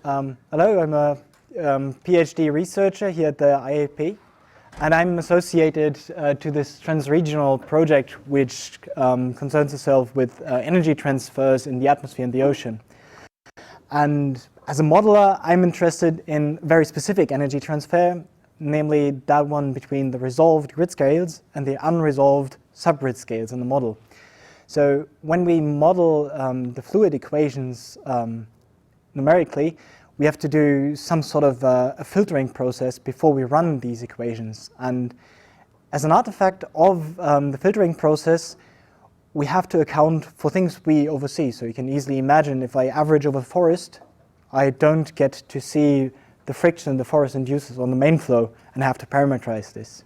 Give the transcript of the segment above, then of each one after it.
Hello, I'm a PhD researcher here at the IAP, and I'm associated to this transregional project which concerns itself with energy transfers in the atmosphere and the ocean. And as a modeler, I'm interested in very specific energy transfer, namely that one between the resolved grid scales and the unresolved subgrid scales in the model. So when we model the fluid equations numerically, we have to do some sort of a filtering process before we run these equations. And as an artifact of the filtering process, we have to account for things we oversee. So you can easily imagine if I average over forest, I don't get to see the friction the forest induces on the main flow and have to parameterize this.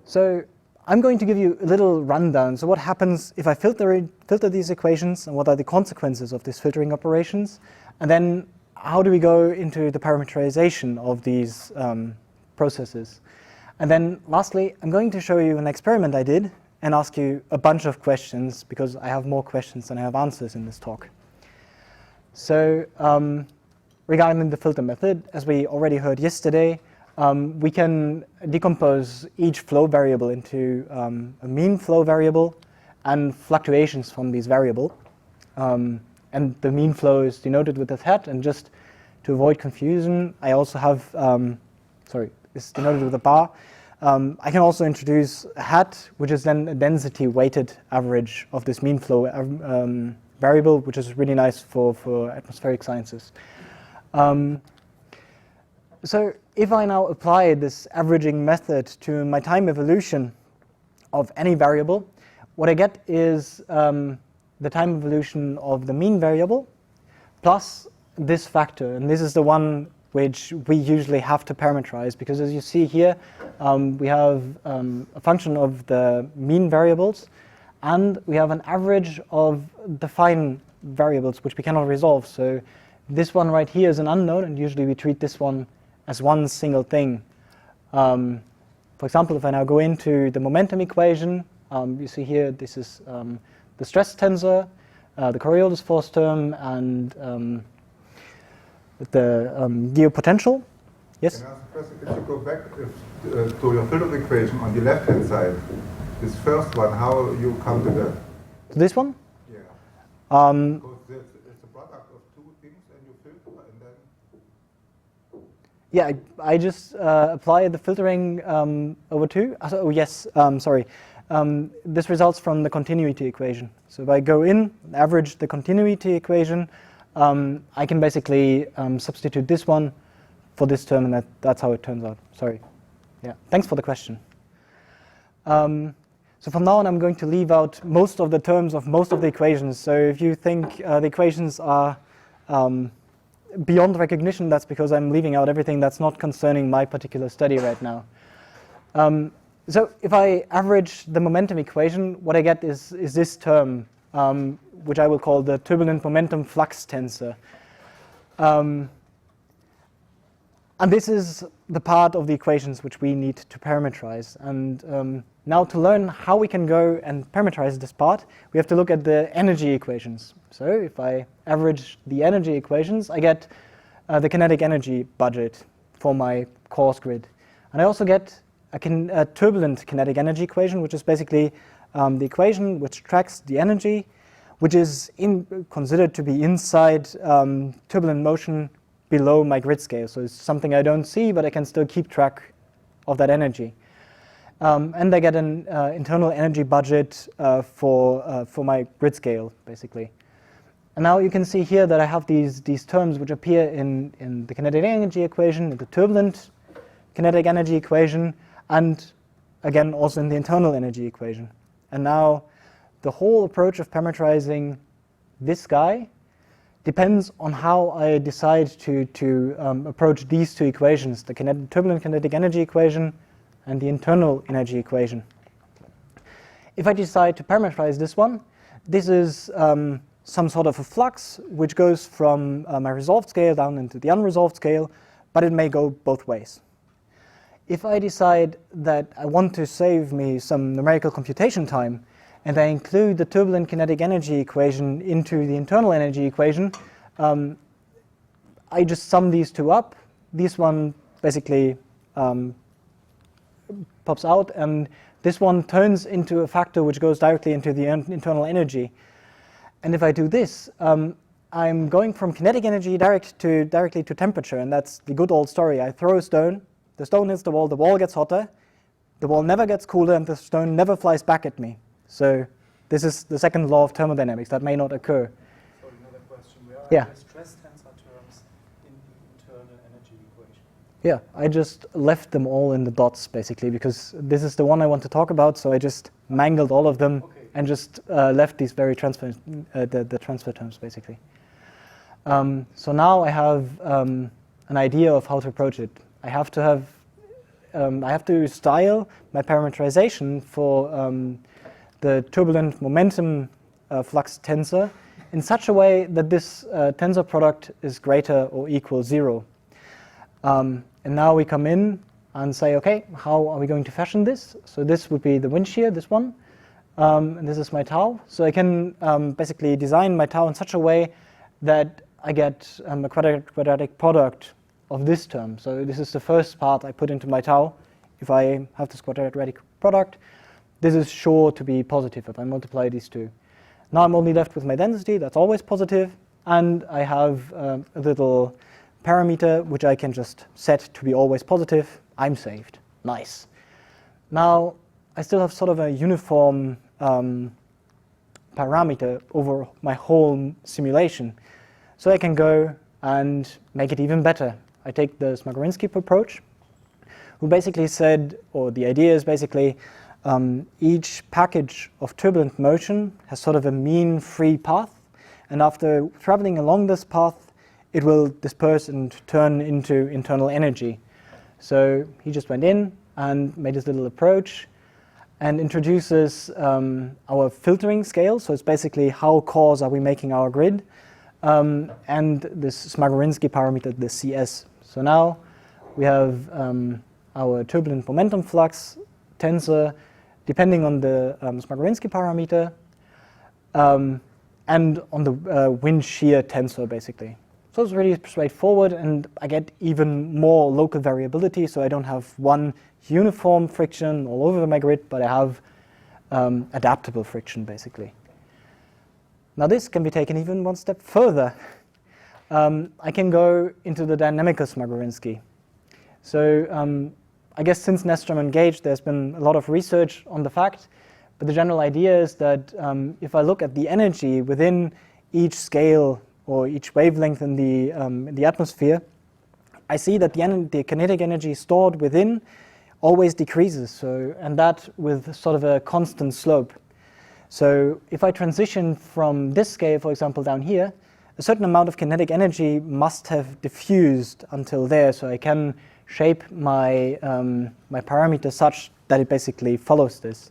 So I'm going to give you a little rundown. So what happens if I filter these equations, and what are the consequences of these filtering operations? And then how do we go into the parameterization of these processes? And then lastly, I'm going to show you an experiment I did and ask you a bunch of questions, because I have more questions than I have answers in this talk. So regarding the filter method, as we already heard yesterday, we can decompose each flow variable into a mean flow variable and fluctuations from these variable. And the mean flow is denoted with this hat, and just to avoid confusion, I also have, it's denoted with a bar. I can also introduce a hat, which is then a density weighted average of this mean flow variable, which is really nice for atmospheric sciences. So if I now apply this averaging method to my time evolution of any variable, what I get is the time evolution of the mean variable plus this factor. And this is the one which we usually have to parameterize, because as you see here, we have a function of the mean variables, and we have an average of the fine variables which we cannot resolve. So this one right here is an unknown, and usually we treat this one as one single thing. For example, if I now go into the momentum equation, you see here this is the stress tensor, the Coriolis force term, and the geopotential. Yes? Can I ask a question? If you go back to your filter equation on the left-hand side, this first one, how you come to that? To this one? Yeah. Because it's a product of two things, and you filter, and then... Yeah, I just apply the filtering over two. Oh yes, sorry. This results from the continuity equation. So if I go in, average the continuity equation, I can basically substitute this one for this term, and that's how it turns out. Sorry. Yeah, thanks for the question. So from now on, I'm going to leave out most of the terms of most of the equations. So if you think the equations are beyond recognition, that's because I'm leaving out everything that's not concerning my particular study right now. So if I average the momentum equation, what I get is this term, which I will call the turbulent momentum flux tensor. And this is the part of the equations which we need to parameterize. And now to learn how we can go and parameterize this part, we have to look at the energy equations. So if I average the energy equations, I get the kinetic energy budget for my coarse grid. And I also get a turbulent kinetic energy equation, which is basically the equation which tracks the energy, which is considered to be inside turbulent motion below my grid scale. So it's something I don't see, but I can still keep track of that energy. And I get an internal energy budget for my grid scale, basically. And now you can see here that I have these terms which appear in the kinetic energy equation, in the turbulent kinetic energy equation, and again also in the internal energy equation. And now the whole approach of parameterizing this guy depends on how I decide to approach these two equations, the turbulent kinetic energy equation and the internal energy equation. If I decide to parameterize this one, this is some sort of a flux which goes from my resolved scale down into the unresolved scale, but it may go both ways. If I decide that I want to save me some numerical computation time, and I include the turbulent kinetic energy equation into the internal energy equation, I just sum these two up. This one basically pops out, and this one turns into a factor which goes directly into the internal energy. And if I do this, I'm going from kinetic energy directly to temperature, and that's the good old story. I throw a stone, the stone hits the wall gets hotter, the wall never gets cooler, and the stone never flies back at me. So this is the second law of thermodynamics. That may not occur. So another question, where Yeah. are the stress tensor terms in the internal energy equation? Yeah, I just left them all in the dots, basically, because this is the one I want to talk about, so I just mangled all of them and just left these very the transfer terms, basically. So now I have an idea of how to approach it. I have to style my parameterization for the turbulent momentum flux tensor in such a way that this tensor product is greater or equal 0. And now we come in and say, okay, how are we going to fashion this? So this would be the wind shear, this one, and this is my tau. So I can basically design my tau in such a way that I get a quadratic product of this term. So this is the first part I put into my tau. If I have this quadratic product, this is sure to be positive if I multiply these two. Now I'm only left with my density, that's always positive, and I have a little parameter which I can just set to be always positive. I'm saved. Nice. Now I still have sort of a uniform parameter over my whole simulation. So I can go and make it even better. I take the Smagorinsky approach, who basically said, or the idea is basically, each package of turbulent motion has sort of a mean free path, and after traveling along this path, it will disperse and turn into internal energy. So he just went in and made his little approach and introduces our filtering scale. So it's basically how coarse are we making our grid, and this Smagorinsky parameter, the CS. So now we have our turbulent momentum flux tensor depending on the Smagorinsky parameter and on the wind shear tensor, basically. So it's really straightforward, and I get even more local variability, so I don't have one uniform friction all over my grid, but I have adaptable friction, basically. Now this can be taken even one step further. I can go into the dynamical Smagorinsky. So I guess since Nestrom and Gage, there's been a lot of research on the fact, but the general idea is that if I look at the energy within each scale or each wavelength in the atmosphere, I see that the kinetic energy stored within always decreases, so, and that with sort of a constant slope. So if I transition from this scale, for example, down here, a certain amount of kinetic energy must have diffused until there, so I can shape my my parameter such that it basically follows this.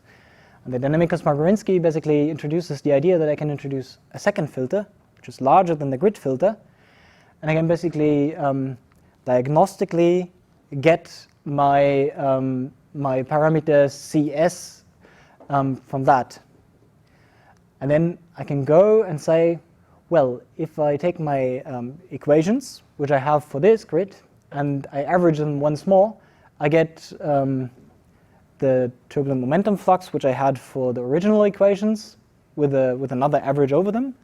And the dynamical Smagorinsky basically introduces the idea that I can introduce a second filter, which is larger than the grid filter, and I can basically diagnostically get my my parameter CS from that. And then I can go and say, well, if I take my equations, which I have for this grid, and I average them once more, I get the turbulent momentum flux, which I had for the original equations, with another average over them,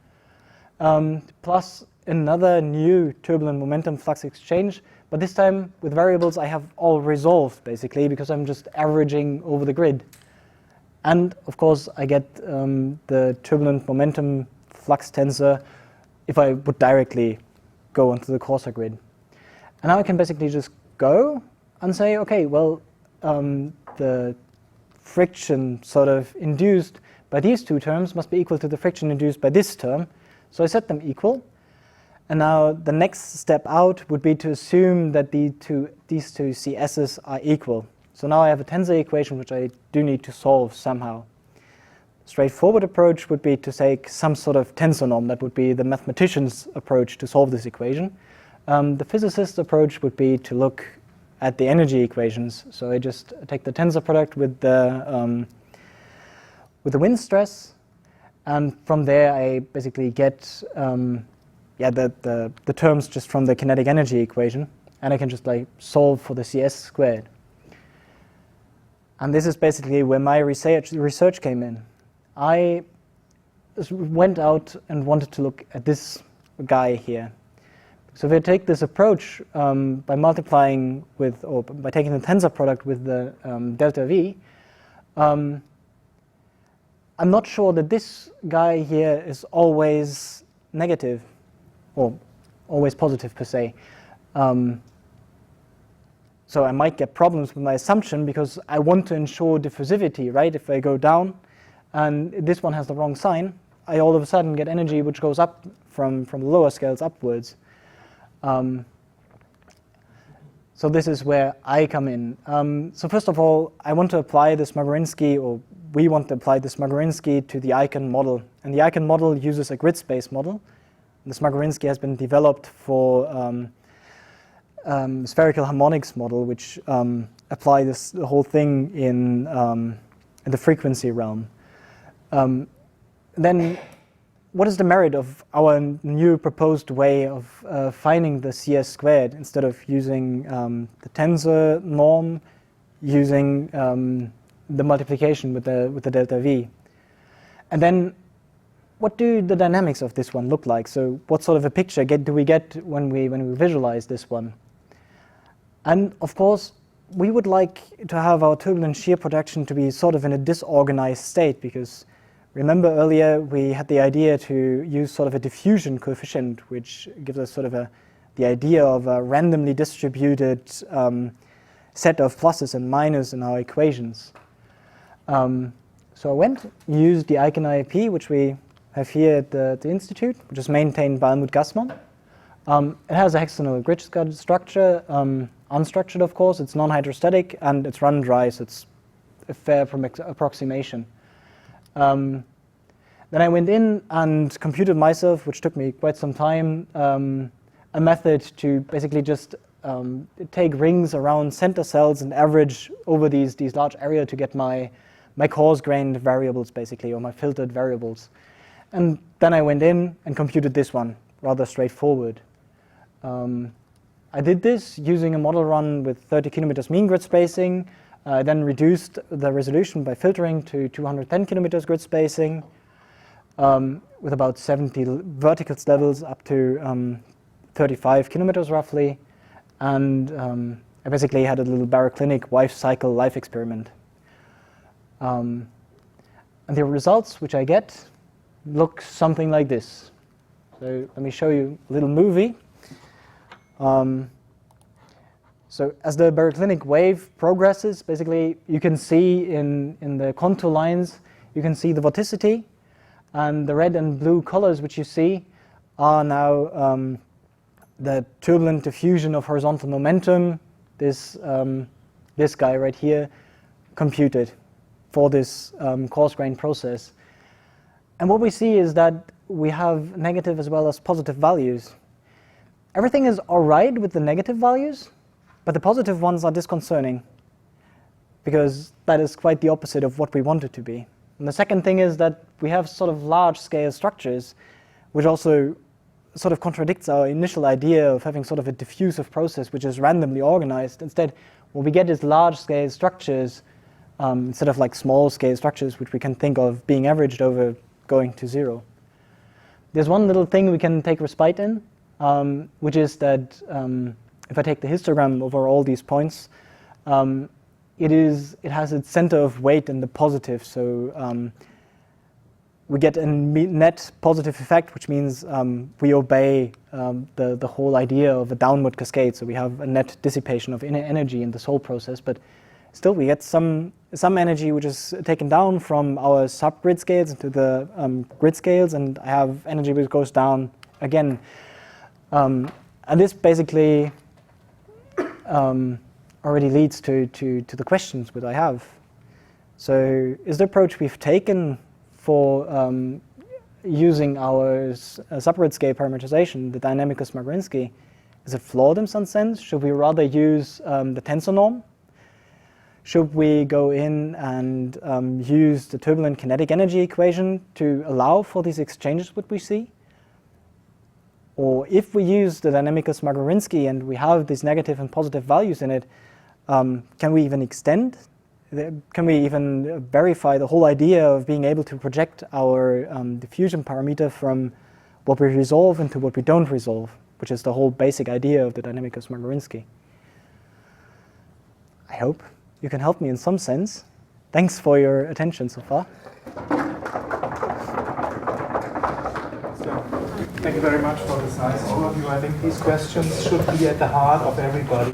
plus another new turbulent momentum flux exchange, but this time with variables I have all resolved, basically, because I'm just averaging over the grid. And of course I get the turbulent momentum flux tensor if I would directly go onto the coarser grid. And now I can basically just go and say, okay, well, the friction sort of induced by these two terms must be equal to the friction induced by this term. So I set them equal. And now the next step out would be to assume that these two CS's are equal. So now I have a tensor equation which I do need to solve somehow. Straightforward approach would be to take some sort of tensor norm. That would be the mathematician's approach to solve this equation. The physicist's approach would be to look at the energy equations. So I just take the tensor product with with the wind stress, and from there I basically get the terms just from the kinetic energy equation, and I can just like solve for the CS squared. And this is basically where my research came in. I went out and wanted to look at this guy here. So if I take this approach by multiplying with, or by taking the tensor product with the delta V, I'm not sure that this guy here is always negative, or always positive per se. So I might get problems with my assumption because I want to ensure diffusivity, right? If I go down and this one has the wrong sign, I all of a sudden get energy which goes up from the lower scales upwards. So this is where I come in. So first of all, I want to apply the Smagorinsky, or we want to apply the Smagorinsky to the Icon model. And the Icon model uses a grid space model. The Smagorinsky has been developed for spherical harmonics model, which apply the whole thing in the frequency realm. Then what is the merit of our new proposed way of finding the CS squared instead of using the tensor norm, using the multiplication with the delta V? And then what do the dynamics of this one look like? So what sort of a picture do we get when we visualize this one? And of course, we would like to have our turbulent shear projection to be sort of in a disorganized state, because remember earlier we had the idea to use sort of a diffusion coefficient, which gives us sort of the idea of a randomly distributed set of pluses and minuses in our equations. So I went, used the Icon IAP, which we have here at the Institute, which is maintained by Almut Gassmann. It has a hexagonal grid structure, unstructured of course, it's non-hydrostatic, and it's run dry, so it's a fair approximation. Then I went in and computed myself, which took me quite some time, a method to basically just take rings around center cells and average over these large area to get my coarse-grained variables basically, or my filtered variables. And then I went in and computed this one, rather straightforward. I did this using a model run with 30 kilometers mean grid spacing, then reduced the resolution by filtering to 210 kilometers grid spacing, with about 70 verticals levels up to 35 kilometers roughly. And I basically had a little baroclinic wife cycle life experiment. And the results which I get look something like this. So let me show you a little movie. So as the baroclinic wave progresses, basically you can see in the contour lines, you can see the vorticity, and the red and blue colors which you see are now the turbulent diffusion of horizontal momentum, this guy right here, computed for this coarse-grained process. And what we see is that we have negative as well as positive values. Everything is all right with the negative values, but the positive ones are disconcerting, because that is quite the opposite of what we want it to be. And the second thing is that we have sort of large-scale structures, which also sort of contradicts our initial idea of having sort of a diffusive process which is randomly organized. Instead, what we get is large-scale structures instead of like small-scale structures which we can think of being averaged over going to zero. There's one little thing we can take respite in, which is that if I take the histogram over all these points, it has its center of weight in the positive. So we get a net positive effect, which means we obey the whole idea of a downward cascade. So we have a net dissipation of energy in this whole process, but still we get some energy which is taken down from our sub-grid scales into the grid scales, and I have energy which goes down again. And this basically already leads to the questions that I have. So is the approach we've taken for using our sub-grid scale parameterization, the dynamic Smagorinsky, is it flawed in some sense? Should we rather use the tensor norm? Should we go in and use the turbulent kinetic energy equation to allow for these exchanges that we see? Or if we use the dynamicus Magorinsky and we have these negative and positive values in it, can we even extend? Can we even verify the whole idea of being able to project our diffusion parameter from what we resolve into what we don't resolve, which is the whole basic idea of the dynamicus Magorinsky? I hope you can help me in some sense. Thanks for your attention so far. So, thank you very much for this nice overview. I think these questions should be at the heart of everybody.